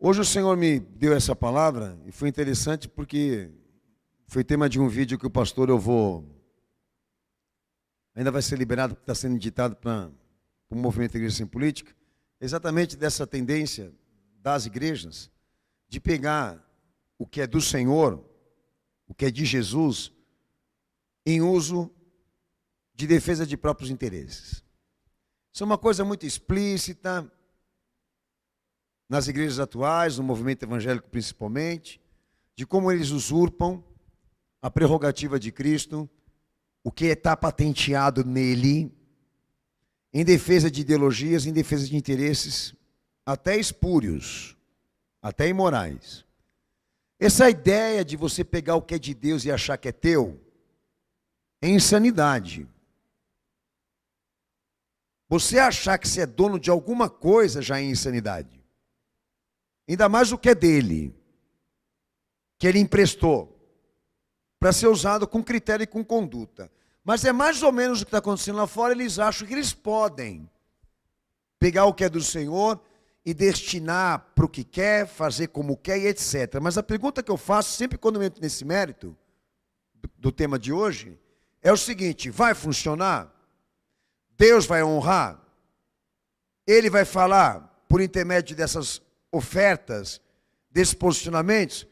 Hoje o Senhor me deu essa palavra e foi interessante porque foi tema de um vídeo que o pastor ainda vai ser liberado, porque está sendo editado para o movimento Igreja Sem Política, exatamente dessa tendência das igrejas de pegar o que é do Senhor, o que é de Jesus, em uso de defesa de próprios interesses. Isso é uma coisa muito explícita nas igrejas atuais, no movimento evangélico principalmente, de como eles usurpam a prerrogativa de Cristo, o que está patenteado nele, em defesa de ideologias, em defesa de interesses, até espúrios, até imorais. Essa ideia de você pegar o que é de Deus e achar que é teu, é insanidade. Você achar que você é dono de alguma coisa já é insanidade. Ainda mais o que é dele, que ele emprestou, para ser usado com critério e com conduta. Mas é mais ou menos o que está acontecendo lá fora. Eles acham que eles podem pegar o que é do Senhor e destinar para o que quer, fazer como quer e etc. Mas a pergunta que eu faço, sempre quando eu entro nesse mérito do tema de hoje, é o seguinte: vai funcionar? Deus vai honrar? Ele vai falar por intermédio dessas ofertas, desses posicionamentos?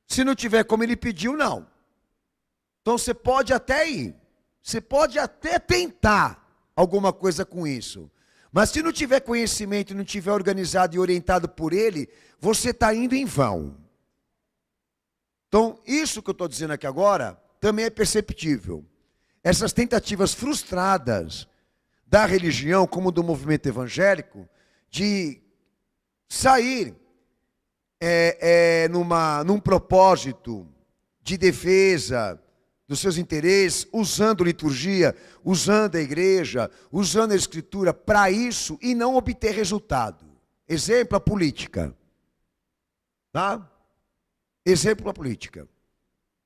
Se não tiver como ele pediu, não. Então você pode até ir, você pode até tentar alguma coisa com isso. Mas se não tiver conhecimento, não tiver organizado e orientado por ele, você está indo em vão. Então, isso que eu estou dizendo aqui agora, também é perceptível. Essas tentativas frustradas da religião, como do movimento evangélico, de sair num propósito de defesa dos seus interesses, usando liturgia, usando a igreja, usando a escritura para isso e não obter resultado. Exemplo, a política. Tá? Exemplo, a política.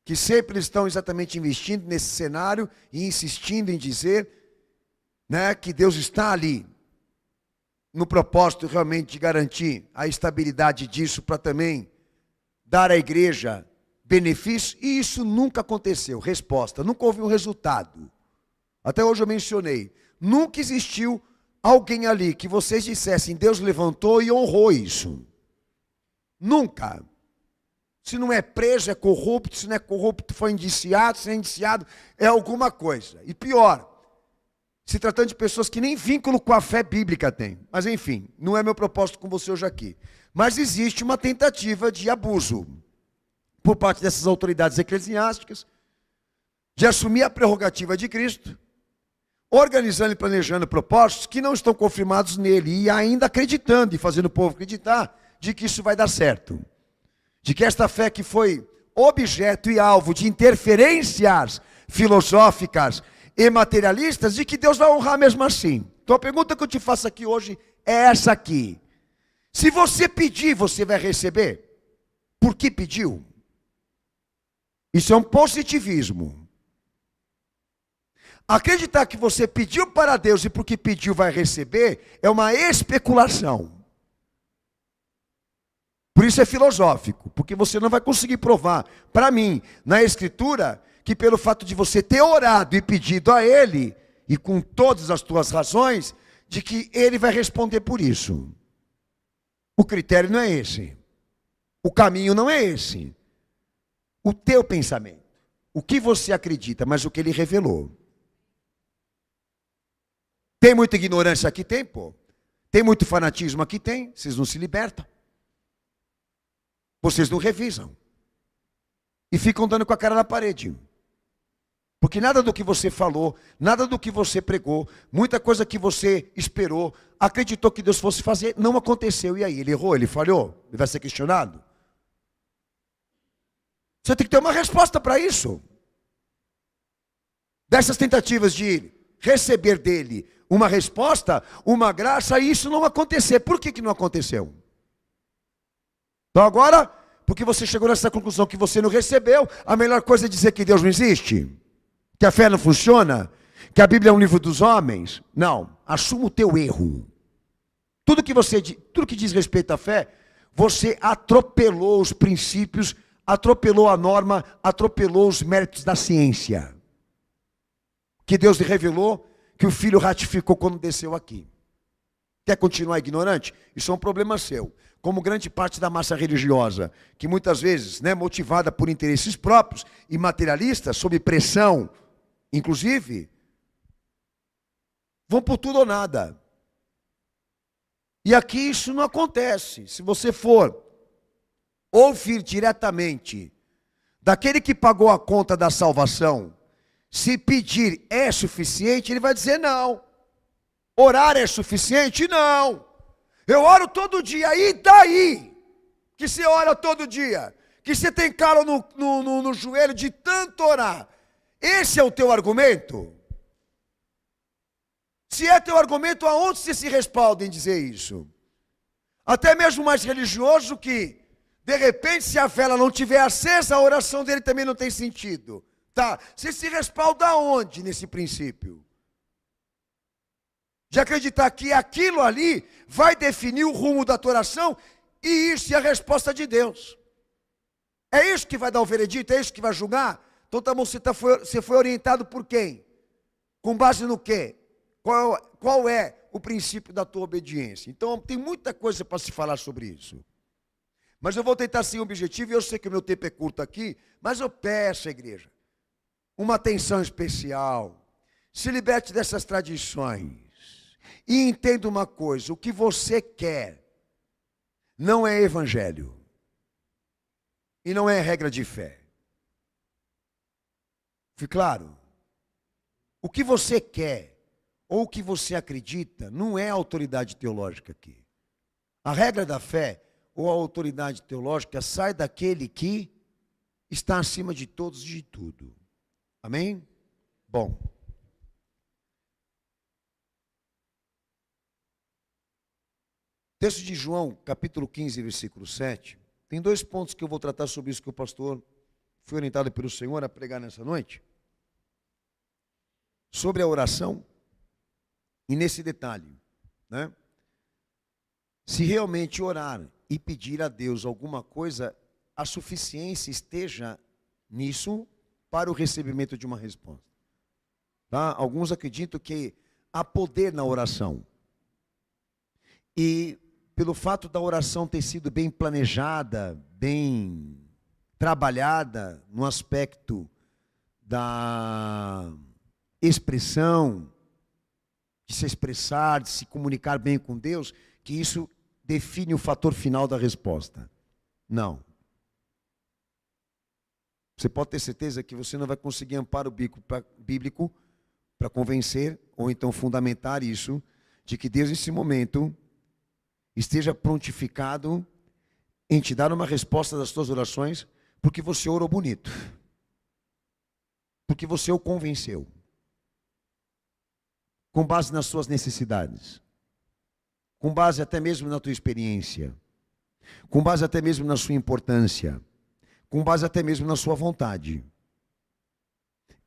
Que sempre estão exatamente investindo nesse cenário e insistindo em dizer, né, que Deus está ali no propósito realmente de garantir a estabilidade disso para também dar à igreja benefício, e isso nunca aconteceu. Resposta: nunca houve um resultado. Até hoje eu mencionei, nunca existiu alguém ali que vocês dissessem, Deus levantou e honrou isso. Nunca. Se não é preso, é corrupto. Se não é corrupto, foi indiciado. Se não é indiciado, é alguma coisa. E pior, se tratando de pessoas que nem vínculo com a fé bíblica têm. Mas enfim, não é meu propósito com você hoje aqui. Mas existe uma tentativa de abuso por parte dessas autoridades eclesiásticas, de assumir a prerrogativa de Cristo, organizando e planejando propósitos que não estão confirmados nele, e ainda acreditando e fazendo o povo acreditar de que isso vai dar certo. De que esta fé que foi objeto e alvo de interferências filosóficas e materialistas, de que Deus vai honrar mesmo assim. Então a pergunta que eu te faço aqui hoje é essa aqui: se você pedir, você vai receber? Por que pediu? Isso é um positivismo. Acreditar que você pediu para Deus e porque pediu vai receber é uma especulação. Por isso é filosófico, porque você não vai conseguir provar para mim, na Escritura, que pelo fato de você ter orado e pedido a Ele, e com todas as tuas razões, de que Ele vai responder por isso. O critério não é esse. O caminho não é esse. O teu pensamento, o que você acredita, mas o que ele revelou. Tem muita ignorância aqui? Tem, pô. Tem muito fanatismo aqui? Tem. Vocês não se libertam. Vocês não revisam. E ficam dando com a cara na parede. Porque nada do que você falou, nada do que você pregou, muita coisa que você esperou, acreditou que Deus fosse fazer, não aconteceu. E aí, ele errou, ele falhou? Ele vai ser questionado? Você tem que ter uma resposta para isso. Dessas tentativas de receber dele uma resposta, uma graça, e isso não acontecer. Por que não aconteceu? Então agora, porque você chegou nessa conclusão que você não recebeu, a melhor coisa é dizer que Deus não existe? Que a fé não funciona? Que a Bíblia é um livro dos homens? Não, assuma o teu erro. Tudo que diz respeito à fé, você atropelou os princípios, atropelou a norma, atropelou os méritos da ciência. Que Deus lhe revelou, que o Filho ratificou quando desceu aqui. Quer continuar ignorante? Isso é um problema seu. Como grande parte da massa religiosa, que muitas vezes, motivada por interesses próprios e materialistas, sob pressão, inclusive, vão por tudo ou nada. E aqui isso não acontece. Se você for ouvir diretamente daquele que pagou a conta da salvação, se pedir é suficiente, ele vai dizer não. Orar é suficiente? Não. Eu oro todo dia, e daí? Que você ora todo dia? Que você tem calo no joelho de tanto orar? Esse é o teu argumento? Se é teu argumento, aonde você se respalda em dizer isso? Até mesmo mais religioso que, de repente, se a vela não estiver acesa, a oração dele também não tem sentido. Tá? Você se respalda aonde nesse princípio? De acreditar que aquilo ali vai definir o rumo da tua oração, e isso é a resposta de Deus. É isso que vai dar o veredito? É isso que vai julgar? Então tá bom, você foi orientado por quem? Com base no quê? Qual é o princípio da tua obediência? Então tem muita coisa para se falar sobre isso. Mas eu vou tentar ser objetivo, e eu sei que o meu tempo é curto aqui, mas eu peço à igreja uma atenção especial. Se liberte dessas tradições. E entenda uma coisa, o que você quer não é evangelho. E não é regra de fé. Fique claro? O que você quer, ou o que você acredita, não é autoridade teológica aqui. A regra da fé, ou a autoridade teológica, sai daquele que está acima de todos e de tudo. Amém? Bom. Texto de João, capítulo 15, versículo 7. Tem 2 pontos que eu vou tratar sobre isso que o pastor foi orientado pelo Senhor a pregar nessa noite. Sobre a oração. E nesse detalhe, se realmente orar e pedir a Deus alguma coisa, a suficiência esteja nisso para o recebimento de uma resposta. Tá? Alguns acreditam que há poder na oração. E pelo fato da oração ter sido bem planejada, bem trabalhada no aspecto da expressão, de se expressar, de se comunicar bem com Deus, que isso define o fator final da resposta. Não. Você pode ter certeza que você não vai conseguir amparo bíblico para convencer, ou então fundamentar isso, de que Deus, nesse momento, esteja prontificado em te dar uma resposta das tuas orações, porque você orou bonito. Porque você o convenceu. Com base nas suas necessidades. Com base até mesmo na tua experiência. Com base até mesmo na sua importância. Com base até mesmo na sua vontade.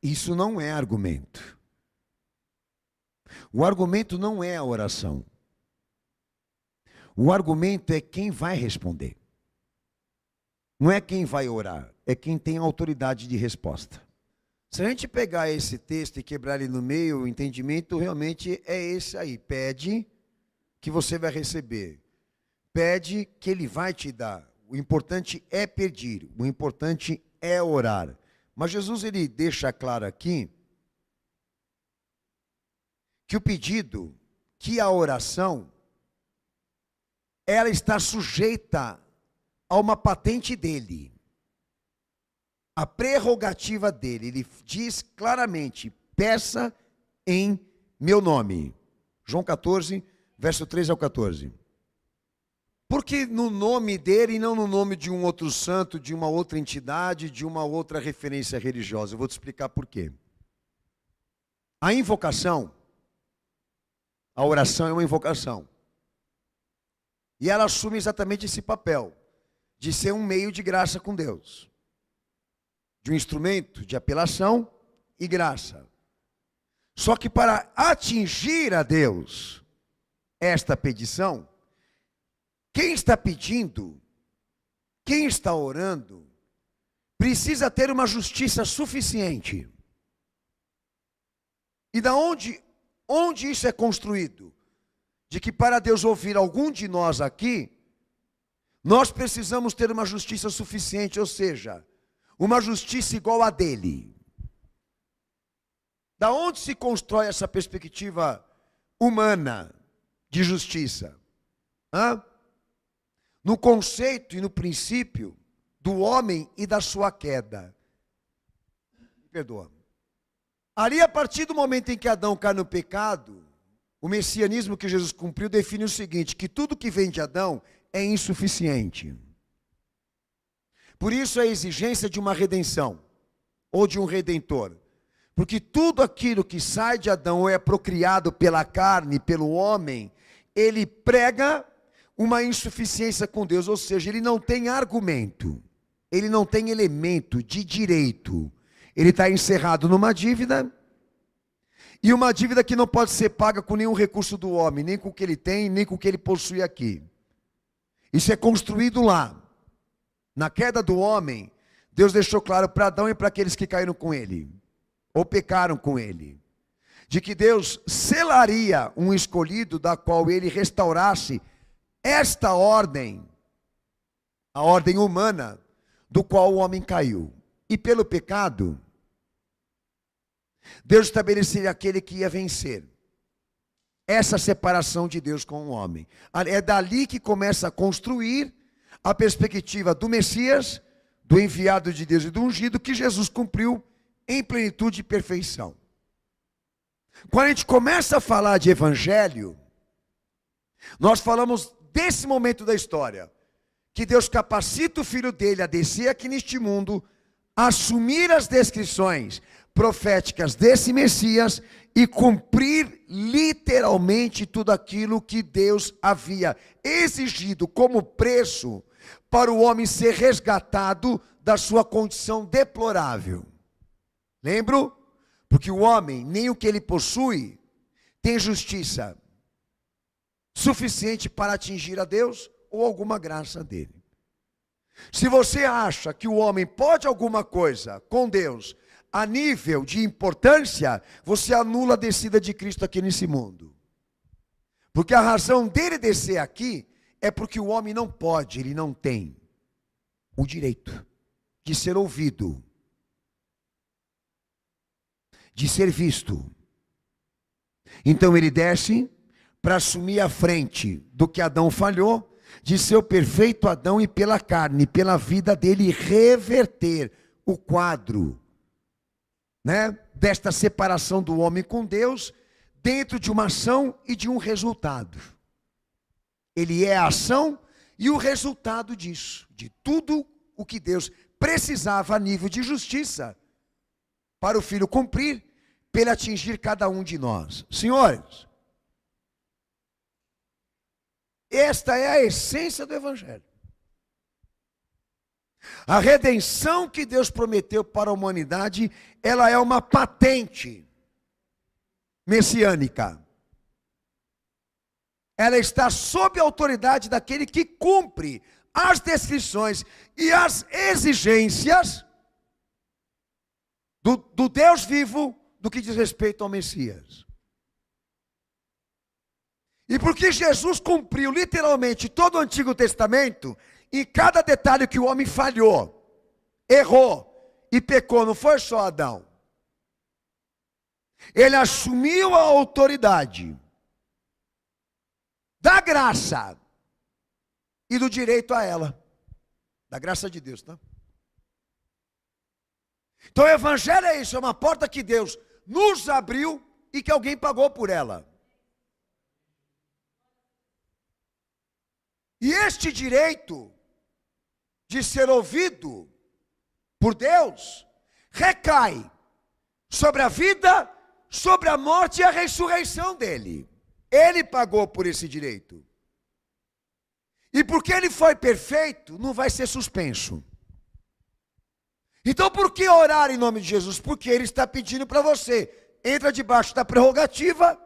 Isso não é argumento. O argumento não é a oração. O argumento é quem vai responder. Não é quem vai orar, é quem tem autoridade de resposta. Se a gente pegar esse texto e quebrar ele no meio, o entendimento realmente é esse aí. Pede que você vai receber. Pede que ele vai te dar. O importante é pedir, o importante é orar. Mas Jesus ele deixa claro aqui que o pedido, que a oração, ela está sujeita a uma patente dele. A prerrogativa dele. Ele diz claramente, peça em meu nome. João 14, verso 13 ao 14. Porque no nome dele e não no nome de um outro santo, de uma outra entidade, de uma outra referência religiosa. Eu vou te explicar por quê. A invocação, a oração é uma invocação. E ela assume exatamente esse papel, de ser um meio de graça com Deus. De um instrumento de apelação e graça. Só que para atingir a Deus esta petição, quem está pedindo quem está orando precisa ter uma justiça suficiente. E da onde isso é construído? De que para Deus ouvir algum de nós aqui, nós precisamos ter uma justiça suficiente, ou seja, uma justiça igual a dele. Da onde se constrói essa perspectiva humana de justiça? No conceito e no princípio do homem e da sua queda. Me perdoa. Ali, a partir do momento em que Adão cai no pecado, o messianismo que Jesus cumpriu define o seguinte, que tudo que vem de Adão é insuficiente. Por isso a exigência de uma redenção, ou de um redentor. Porque tudo aquilo que sai de Adão ou é procriado pela carne, pelo homem, ele prega uma insuficiência com Deus, ou seja, ele não tem argumento, ele não tem elemento de direito. Ele está encerrado numa dívida, e uma dívida que não pode ser paga com nenhum recurso do homem, nem com o que ele tem, nem com o que ele possui aqui. Isso é construído lá. Na queda do homem, Deus deixou claro para Adão e para aqueles que caíram com ele, ou pecaram com ele, de que Deus selaria um escolhido, da qual ele restaurasse esta ordem, a ordem humana, do qual o homem caiu. E pelo pecado, Deus estabeleceria aquele que ia vencer essa separação de Deus com o homem. É dali que começa a construir a perspectiva do Messias, do enviado de Deus e do ungido, que Jesus cumpriu em plenitude e perfeição. Quando a gente começa a falar de evangelho, nós falamos desse momento da história, que Deus capacita o Filho dele a descer aqui neste mundo, a assumir as descrições proféticas desse Messias e cumprir literalmente tudo aquilo que Deus havia exigido como preço para o homem ser resgatado da sua condição deplorável. Lembro? Porque o homem, nem o que ele possui, tem justiça suficiente para atingir a Deus ou alguma graça dele. Se você acha que o homem pode alguma coisa com Deus a nível de importância, você anula a descida de Cristo aqui nesse mundo. Porque a razão dele descer aqui é porque o homem não pode, ele não tem o direito de ser ouvido, de ser visto. Então ele desce para assumir a frente do que Adão falhou, de ser o perfeito Adão e pela carne, pela vida dele, reverter o quadro, desta separação do homem com Deus, dentro de uma ação e de um resultado. Ele é a ação e o resultado disso, de tudo o que Deus precisava a nível de justiça, para o Filho cumprir, para ele atingir cada um de nós. Senhores, esta é a essência do Evangelho. A redenção que Deus prometeu para a humanidade, ela é uma patente messiânica. Ela está sob a autoridade daquele que cumpre as descrições e as exigências do Deus vivo do que diz respeito ao Messias. E porque Jesus cumpriu literalmente todo o Antigo Testamento, em cada detalhe que o homem falhou, errou e pecou, não foi só Adão. Ele assumiu a autoridade da graça e do direito a ela. Da graça de Deus, tá? Então o Evangelho é isso, é uma porta que Deus nos abriu e que alguém pagou por ela. E este direito de ser ouvido por Deus recai sobre a vida, sobre a morte e a ressurreição dele. Ele pagou por esse direito. E porque ele foi perfeito, não vai ser suspenso. Então por que orar em nome de Jesus? Porque ele está pedindo para você, entra debaixo da prerrogativa,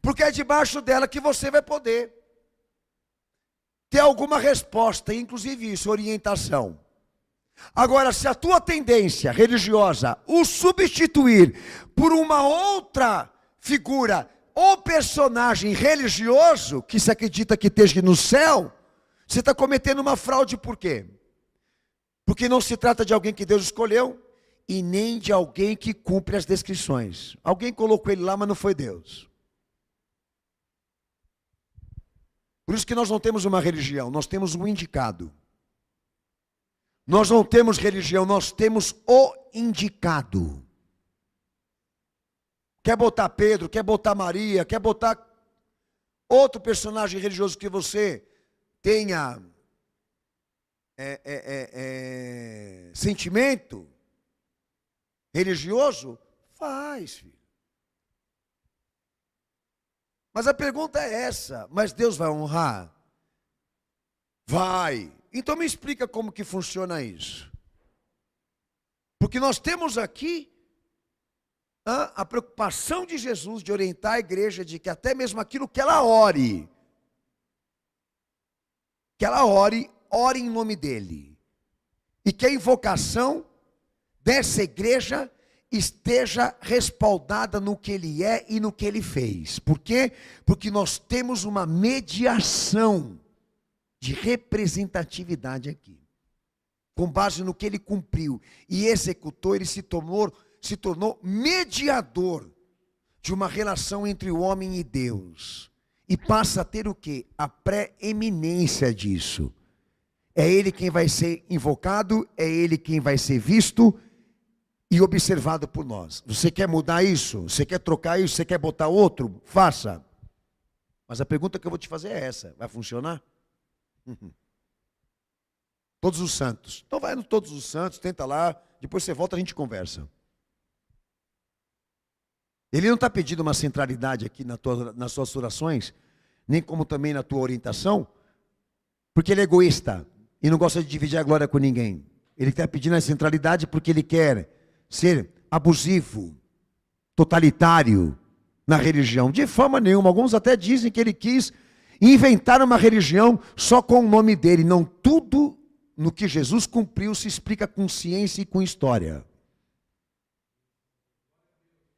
porque é debaixo dela que você vai poder ter alguma resposta, inclusive isso, orientação. Agora, se a tua tendência religiosa o substituir por uma outra figura ou personagem religioso, que se acredita que esteja no céu, você está cometendo uma fraude. Por quê? Porque não se trata de alguém que Deus escolheu e nem de alguém que cumpre as descrições. Alguém colocou ele lá, mas não foi Deus. Por isso que nós não temos uma religião, nós temos um indicado. Nós não temos religião, nós temos o indicado. Quer botar Pedro, quer botar Maria, quer botar outro personagem religioso que você tenha sentimento religioso, faz, filho. Mas a pergunta é essa, mas Deus vai honrar? Vai. Então me explica como que funciona isso. Porque nós temos aqui a preocupação de Jesus de orientar a igreja de que até mesmo aquilo que ela ore, ore em nome dele. E que a invocação dessa igreja esteja respaldada no que ele é e no que ele fez. Por quê? Porque nós temos uma mediação de representatividade aqui. Com base no que ele cumpriu e executou, ele se tornou mediador de uma relação entre o homem e Deus. E passa a ter o quê? A preeminência disso. É ele quem vai ser invocado, é ele quem vai ser visto e observado por nós. Você quer mudar isso? Você quer trocar isso? Você quer botar outro? Faça. Mas a pergunta que eu vou te fazer é essa: vai funcionar? Todos os santos. Então vai no Todos os Santos, tenta lá, depois você volta e a gente conversa. Ele não está pedindo uma centralidade aqui nas suas orações, nem como também na tua orientação, porque ele é egoísta e não gosta de dividir a glória com ninguém. Ele está pedindo a centralidade porque ele quer ser abusivo, totalitário na religião. De forma nenhuma. Alguns até dizem que ele quis inventar uma religião só com o nome dele. Não, tudo no que Jesus cumpriu se explica com ciência e com história.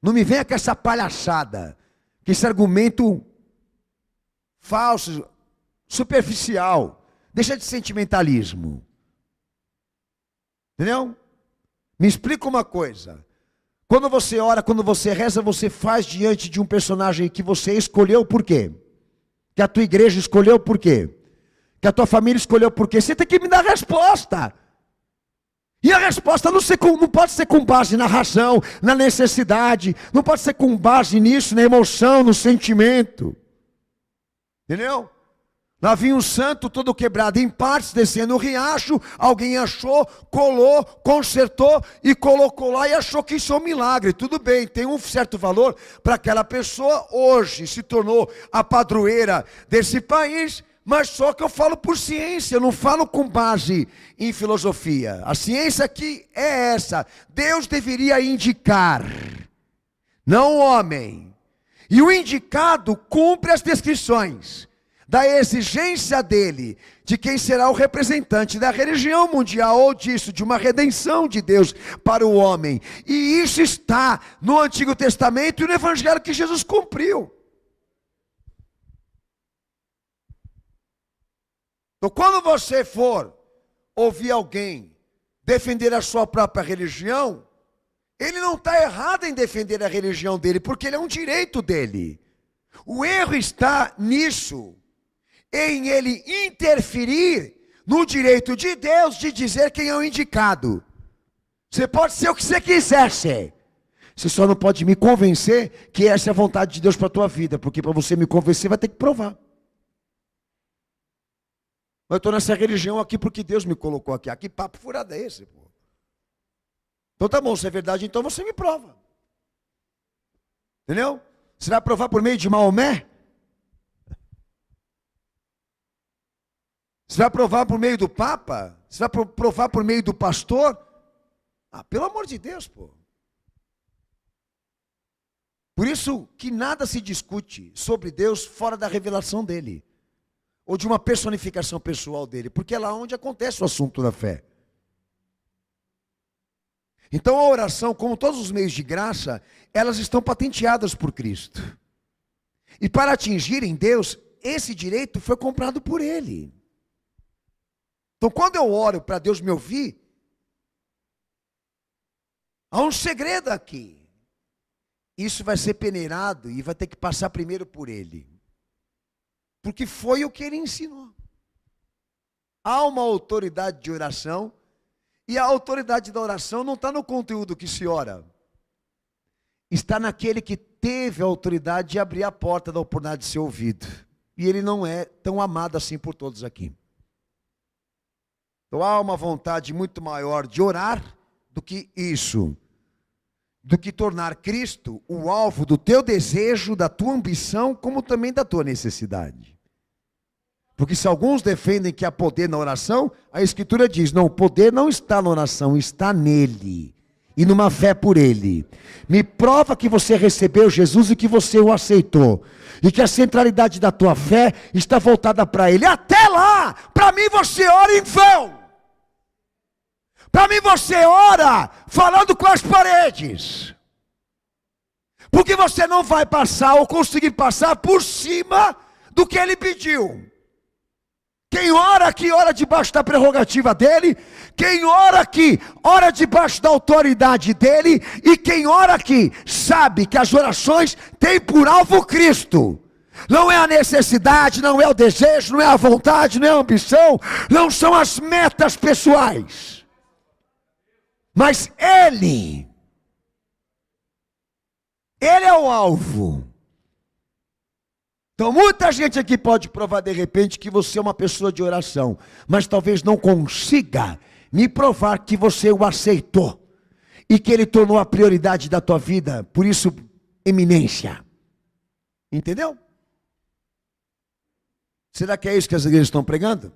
Não me venha com essa palhaçada, com esse argumento falso, superficial. Deixa de sentimentalismo. Entendeu? Me explica uma coisa. Quando você ora, quando você reza, você faz diante de um personagem que você escolheu por quê? Que a tua igreja escolheu por quê? Que a tua família escolheu por quê? Você tem que me dar a resposta. E a resposta não pode ser com base na razão, na necessidade. Não pode ser com base nisso, na emoção, no sentimento. Entendeu? Lá vinha um santo todo quebrado em partes, descendo o riacho. Alguém achou, colou, consertou e colocou lá e achou que isso é um milagre. Tudo bem, tem um certo valor para aquela pessoa. Hoje se tornou a padroeira desse país. Mas só que eu falo por ciência, eu não falo com base em filosofia. A ciência aqui é essa. Deus deveria indicar, não o homem. E o indicado cumpre as descrições da exigência dele, de quem será o representante da religião mundial, ou disso, de uma redenção de Deus para o homem. E isso está no Antigo Testamento e no Evangelho que Jesus cumpriu. Então, quando você for ouvir alguém defender a sua própria religião, ele não está errado em defender a religião dele, porque ele é um direito dele. O erro está nisso, em ele interferir no direito de Deus de dizer quem é o indicado. Você pode ser o que você quiser ser. Você só não pode me convencer que essa é a vontade de Deus para a tua vida, porque para você me convencer vai ter que provar. Eu estou nessa religião aqui porque Deus me colocou aqui. Que papo furado é esse, pô? Então tá bom, se é verdade, então você me prova. Entendeu? Você vai provar por meio de Maomé? Você vai provar por meio do Papa? Você vai provar por meio do pastor? Pelo amor de Deus, pô. Por isso que nada se discute sobre Deus fora da revelação dele. ou de uma personificação pessoal dele, porque é lá onde acontece o assunto da fé. Então a oração, como todos os meios de graça, elas estão patenteadas por Cristo. E para atingirem Deus, esse direito foi comprado por Ele. Então quando eu oro para Deus me ouvir, há um segredo aqui. Isso vai ser peneirado e vai ter que passar primeiro por Ele. Porque foi o que Ele ensinou. Há uma autoridade de oração, e a autoridade da oração não está no conteúdo que se ora. Está naquele que teve a autoridade de abrir a porta da oportunidade de ser ouvido. E ele não é tão amado assim por todos aqui. Então há uma vontade muito maior de orar do que isso. Do que tornar Cristo o alvo do teu desejo, da tua ambição, como também da tua necessidade. Porque se alguns defendem que há poder na oração, a Escritura diz, não, o poder não está na oração, está nele. E numa fé por Ele. Me prova que você recebeu Jesus e que você o aceitou. E que a centralidade da tua fé está voltada para Ele. Até lá, para mim você ora em vão. Para mim você ora falando com as paredes. Porque você não vai passar ou conseguir passar por cima do que Ele pediu. Quem ora aqui, ora debaixo da prerrogativa dele. Quem ora aqui, ora debaixo da autoridade dele. E quem ora aqui, sabe que as orações têm por alvo Cristo. Não é a necessidade, não é o desejo, não é a vontade, não é a ambição. Não são as metas pessoais. Mas Ele é o alvo. Então muita gente aqui pode provar de repente que você é uma pessoa de oração, mas talvez não consiga me provar que você o aceitou e que Ele tornou a prioridade da tua vida, por isso eminência. Entendeu? Será que é isso que as igrejas estão pregando?